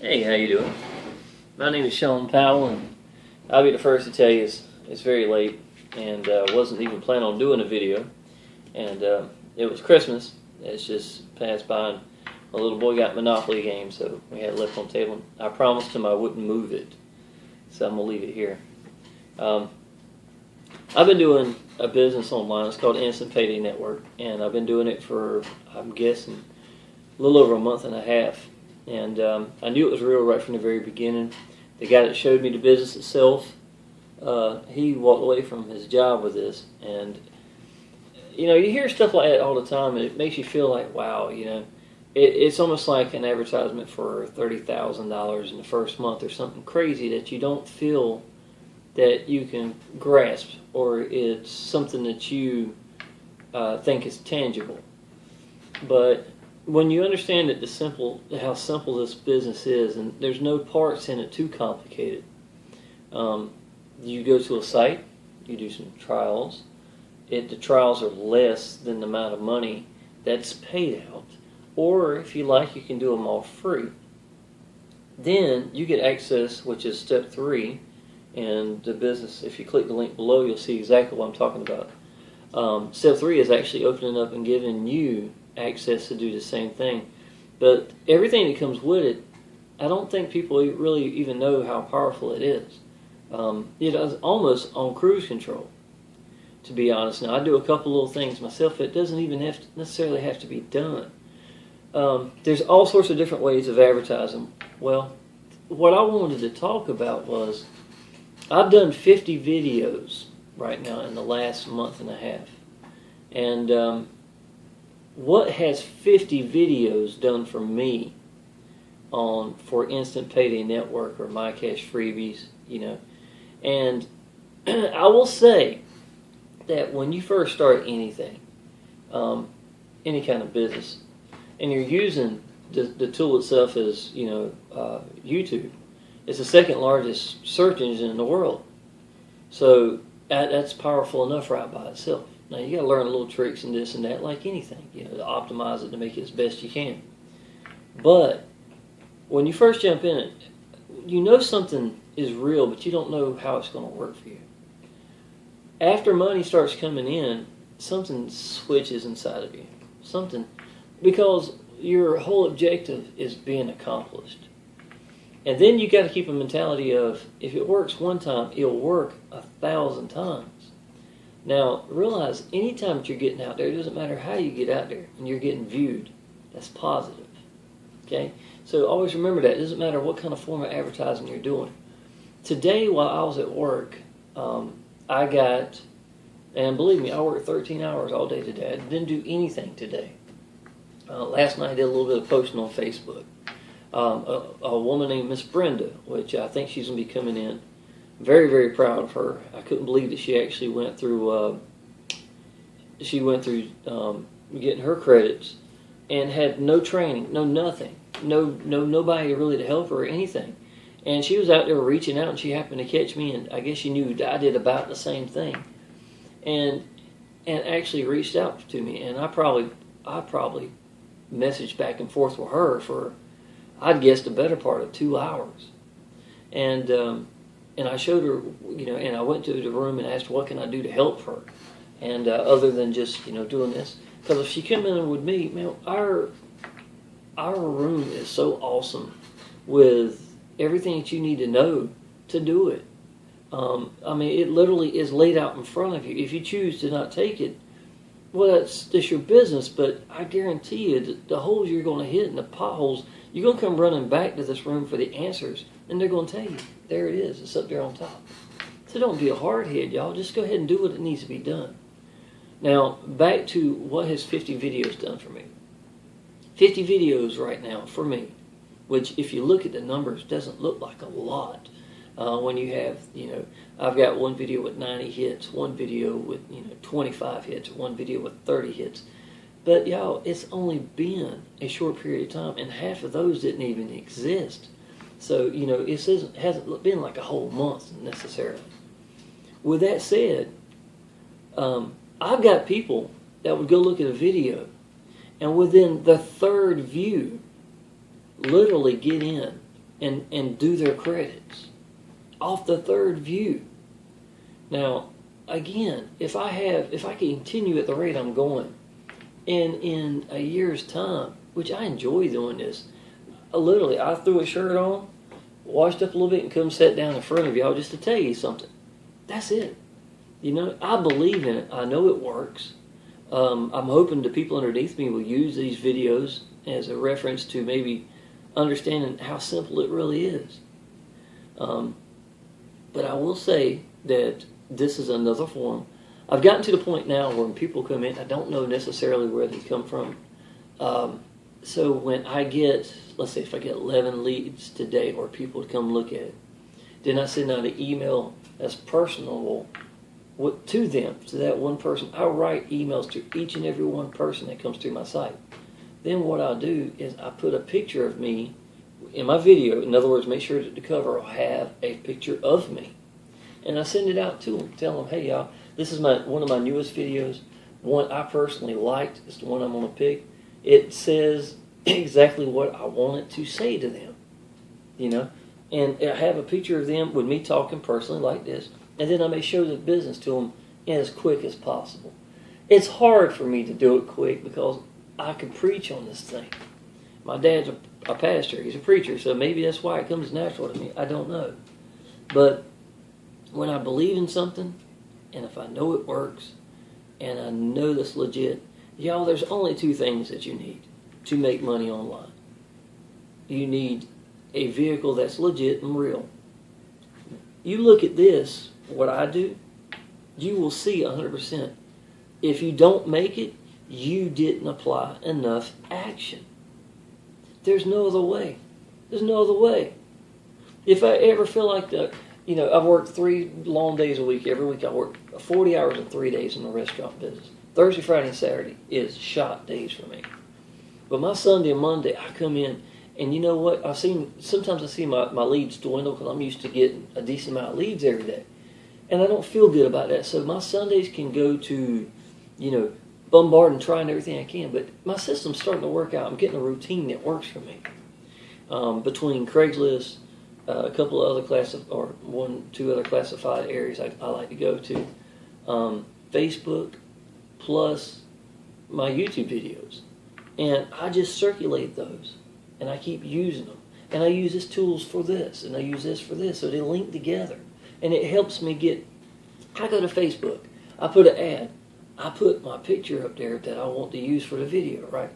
Hey, how you doing? My name is Shawn Powell, and I'll be the first to tell you it's very late, and wasn't even planning on doing a video. And it was Christmas. It's just passed by, and my little boy got Monopoly game, so we had it left on the table. I promised him I wouldn't move it, so I'm gonna leave it here. I've been doing a business online. It's called Instant Payday Network, and I've been doing it for, I'm guessing, a little over a month and a half. And I knew it was real right from the very beginning. The guy that showed me the business itself, he walked away from his job with this. And, you know, you hear stuff like that all the time, and it makes you feel like, wow, you know, it's almost like an advertisement for $30,000 in the first month or something crazy that you don't feel that you can grasp, or it's something that you think is tangible. But when you understand that how simple this business is, and there's no parts in it too complicated, you go to a site, you do some trials. The trials are less than the amount of money that's paid out, or if you like, you can do them all free. Then you get access, which is step 3, and the business. If you click the link below, you'll see exactly what I'm talking about. Step 3 is actually opening up and giving you access to do the same thing. But everything that comes with it, I don't think people really even know how powerful it is. It is almost on cruise control, to be honest. Now, I do a couple little things myself. It doesn't even necessarily have to be done. There's all sorts of different ways of advertising. Well, what I wanted to talk about was, I've done 50 videos right now in the last month and a half. And what has 50 videos done for me for Instant Payday Network or My Cash Freebies, you know? And I will say that when you first start anything, any kind of business, and you're using the tool itself as, you know, YouTube, it's the second largest search engine in the world. So that's powerful enough right by itself. Now, you got to learn little tricks and this and that, like anything, you know, to optimize it, to make it as best you can. But when you first jump in it, you know something is real, but you don't know how it's going to work for you. After money starts coming in, something switches inside of you. Something, because your whole objective is being accomplished. And then you got to keep a mentality of, if it works one time, it'll work 1,000 times. Now, realize anytime that you're getting out there, it doesn't matter how you get out there, and you're getting viewed, that's positive. Okay? So always remember that. It doesn't matter what kind of form of advertising you're doing. Today, while I was at work, I got, and believe me, I worked 13 hours all day today. I didn't do anything today. Last night I did a little bit of posting on Facebook. A woman named Miss Brenda, which I think she's going to be coming in. Very, very proud of her. I couldn't believe that she actually went through. Getting her credits, and had no training, no nothing, nobody really to help her or anything. And she was out there reaching out, and she happened to catch me, and I guess she knew I did about the same thing, and actually reached out to me. And I probably messaged back and forth with her for, I'd guess, the better part of 2 hours, and I showed her, you know, and I went to the room and asked, what can I do to help her? And other than just, you know, doing this. Because if she came in with me, man, our room is so awesome with everything that you need to know to do it. I mean, it literally is laid out in front of you. If you choose to not take it, well, that's your business. But I guarantee you, the holes you're going to hit and the potholes, you're going to come running back to this room for the answers, and they're going to tell you, there it is, it's up there on top. So don't be a hardhead, y'all. Just go ahead and do what needs to be done. Now, back to what has 50 videos done for me. 50 videos right now for me, which if you look at the numbers, doesn't look like a lot. When you have, you know, I've got one video with 90 hits, one video with, you know, 25 hits, one video with 30 hits. But y'all, it's only been a short period of time, and half of those didn't even exist. So, you know, it hasn't been like a whole month necessarily. With that said, I've got people that would go look at a video, and within the third view, literally get in and do their credits off the third view. Now, again, if I can continue at the rate I'm going, and in a year's time, which I enjoy doing this, literally, I threw a shirt on, washed up a little bit, and come sat down in front of y'all just to tell you something. That's it. You know, I believe in it. I know it works. I'm hoping the people underneath me will use these videos as a reference to maybe understanding how simple it really is. But I will say that this is another form. I've gotten to the point now where when people come in, I don't know necessarily where they come from. So when I get, let's say if I get 11 leads today or people to come look at it, then I send out an email that's personable to them, to that one person. I write emails to each and every one person that comes through my site. Then what I'll do is I put a picture of me in my video. In other words, make sure that the cover will have a picture of me. And I send it out to them, tell them, hey y'all, this is one of my newest videos. One I personally liked. It's the one I'm going to pick. It says exactly what I want it to say to them, you know. And I have a picture of them with me talking personally like this, and then I may show the business to them as quick as possible. It's hard for me to do it quick because I can preach on this thing. My dad's a pastor. He's a preacher, so maybe that's why it comes natural to me. I don't know. But when I believe in something, and if I know it works, and I know that's legit, y'all, there's only two things that you need to make money online. You need a vehicle that's legit and real. You look at this, what I do, you will see 100%. If you don't make it, you didn't apply enough action. There's no other way. There's no other way. If I ever feel like I've worked 3 long days a week. Every week I work 40 hours in 3 days in the restaurant business. Thursday, Friday, and Saturday is shot days for me. But my Sunday and Monday, I come in, and you know what? Sometimes I see my leads dwindle because I'm used to getting a decent amount of leads every day. And I don't feel good about that. So my Sundays can go to, bombarding, trying everything I can. But my system's starting to work out. I'm getting a routine that works for me. Between Craigslist, a couple of other two other classified areas I like to go to, Facebook, plus my YouTube videos. And I just circulate those, and I keep using them. And I use this tools for this, and I use this for this, so they link together. And it helps me I go to Facebook, I put an ad, I put my picture up there that I want to use for the video, right?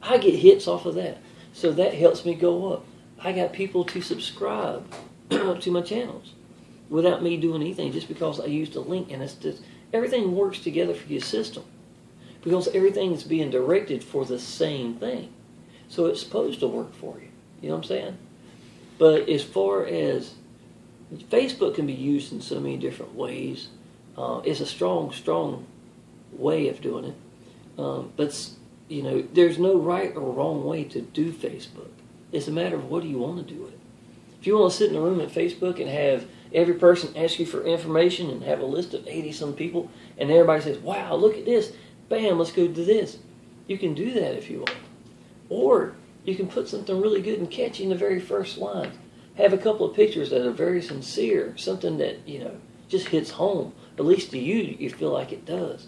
I get hits off of that, so that helps me go up. I got people to subscribe to my channels without me doing anything, just because I used a link, and it's just, everything works together for your system. Because everything is being directed for the same thing. So it's supposed to work for you. You know what I'm saying? But as far as Facebook can be used in so many different ways, it's a strong way of doing it. But, there's no right or wrong way to do Facebook. It's a matter of what do you want to do with it. If you want to sit in a room at Facebook and have every person ask you for information and have a list of 80-some people, and everybody says, wow, look at this. Bam, let's go do this. You can do that if you want. Or you can put something really good and catchy in the very first line. Have a couple of pictures that are very sincere, something that, just hits home. At least to you, you feel like it does.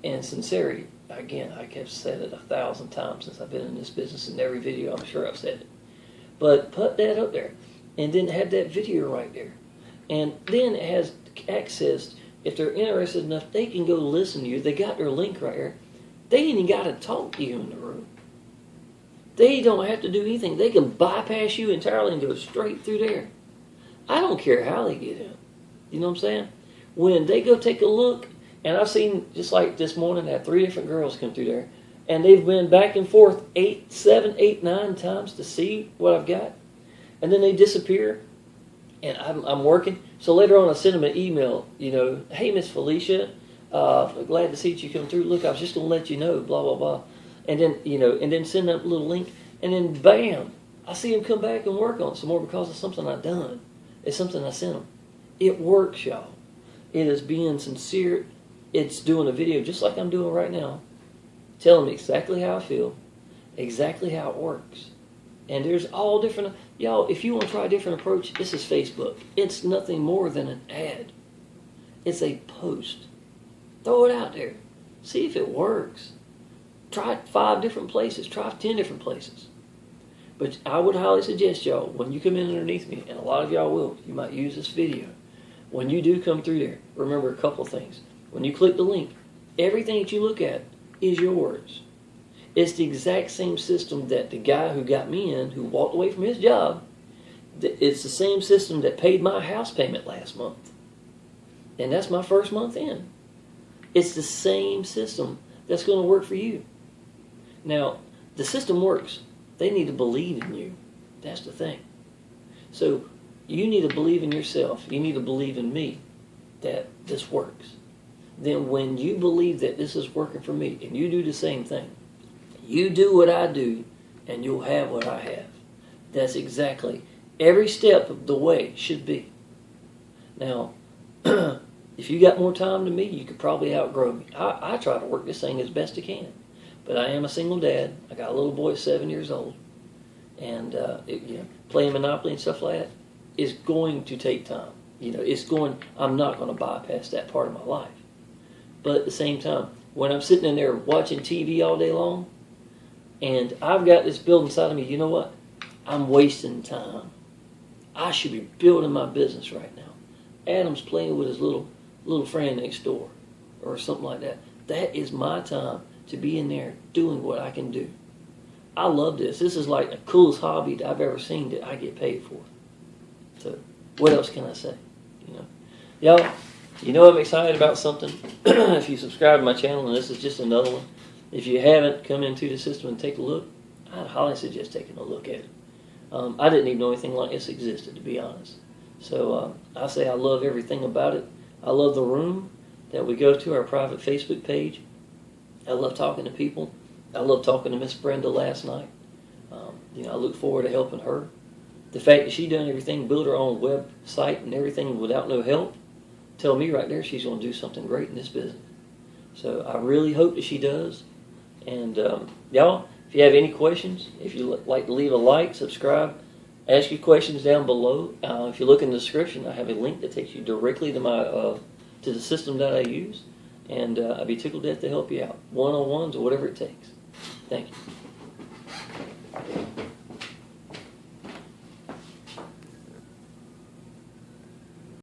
And sincerity, again, I have said it 1,000 times since I've been in this business. In every video, I'm sure I've said it. But put that up there, and then have that video right there. And then it has access. If they're interested enough, they can go listen to you. They got their link right here. They ain't even got to talk to you in the room. They don't have to do anything. They can bypass you entirely and go straight through there. I don't care how they get in. You know what I'm saying? When they go take a look, and I've seen, just like this morning, I had 3 different girls come through there, and they've been back and forth 7, 8, 9 times to see what I've got. And then they disappear, and I'm working. So later on, I send them an email, hey, Miss Felicia, glad to see that you come through. Look, I was just going to let you know, blah, blah, blah. And then, and then send up a little link. And then, bam, I see them come back and work on it some more because of something I've done. It's something I sent them. It works, y'all. It is being sincere. It's doing a video just like I'm doing right now, telling me exactly how I feel, exactly how it works. And there's all different, y'all, if you want to try a different approach, this is Facebook. It's nothing more than an ad. It's a post. Throw it out there. See if it works. Try it 5 different places. Try 10 different places. But I would highly suggest y'all, when you come in underneath me, and a lot of y'all will, you might use this video. When you do come through there, remember a couple of things. When you click the link, everything that you look at is yours. It's the exact same system that the guy who got me in, who walked away from his job, it's the same system that paid my house payment last month. And that's my first month in. It's the same system that's going to work for you. Now, the system works. They need to believe in you. That's the thing. So, you need to believe in yourself. You need to believe in me that this works. Then when you believe that this is working for me, and you do the same thing, you do what I do, and you'll have what I have. That's exactly every step of the way should be. Now, if you got more time than me, you could probably outgrow me. I try to work this thing as best I can. But I am a single dad. I got a little boy 7 years old. And playing Monopoly and stuff like that is going to take time. I'm not going to bypass that part of my life. But at the same time, when I'm sitting in there watching TV all day long, and I've got this build inside of me, you know what? I'm wasting time. I should be building my business right now. Adam's playing with his little friend next door or something like that. That is my time to be in there doing what I can do. I love this. This is like the coolest hobby that I've ever seen that I get paid for. So what else can I say? Y'all, I'm excited about something. If you subscribe to my channel, and this is just another one, if you haven't come into the system and take a look, I'd highly suggest taking a look at it. I didn't even know anything like this existed, to be honest. So I say I love everything about it. I love the room that we go to, our private Facebook page. I love talking to people. I love talking to Miss Brenda last night. I look forward to helping her. The fact that she done everything, built her own website and everything without no help, tell me right there she's going to do something great in this business. So I really hope that she does. And y'all, if you have any questions, if you like to leave a like, subscribe, ask your questions down below. If you look in the description, I have a link that takes you directly to my to the system that I use. And I'd be tickled to death to help you out, one-on-ones or whatever it takes. Thank you.